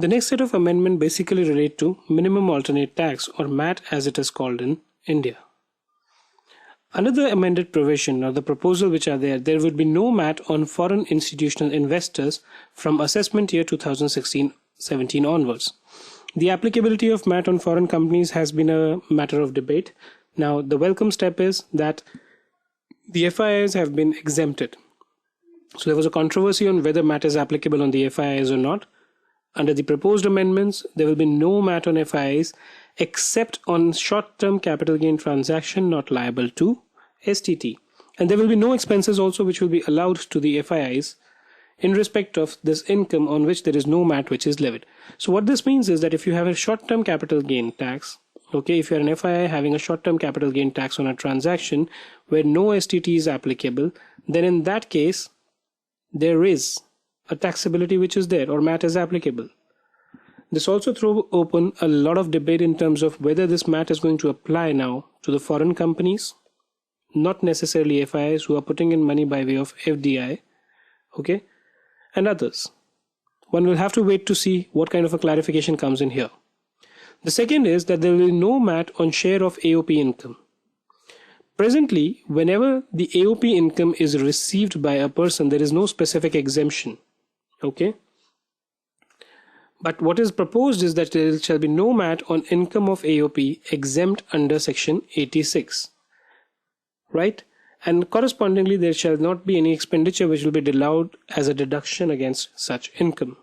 The next set of amendments basically relate to minimum alternate tax, or MAT as it is called in India. Another amended provision, or the proposal which are there would be no MAT on foreign institutional investors from assessment year 2016-17 onwards. The applicability of MAT on foreign companies has been a matter of debate. Now, the welcome step is that the FIIs have been exempted. So there was a controversy on whether MAT is applicable on the FIIs or not. Under the proposed amendments, there will be no MAT on FIIs except on short-term capital gain transaction not liable to STT. And there will be no expenses also which will be allowed to the FIIs in respect of this income on which there is no MAT which is levied. So what this means is that if you have a short-term capital gain tax, okay, if you're an FII having a short-term capital gain tax on a transaction where no STT is applicable, then in that case, there is a taxability which is there, or MAT is applicable. This also throws open a lot of debate in terms of whether this MAT is going to apply now to the foreign companies, not necessarily FIIs who are putting in money by way of FDI, okay, and others. One will have to wait to see what kind of a clarification comes in here. The second is that there will be no MAT on share of AOP income. Presently, whenever the AOP income is received by a person, there is no specific exemption, okay. But what is proposed is that there shall be no MAT on income of AOP exempt under section 86, right? And correspondingly, there shall not be any expenditure which will be allowed as a deduction against such income.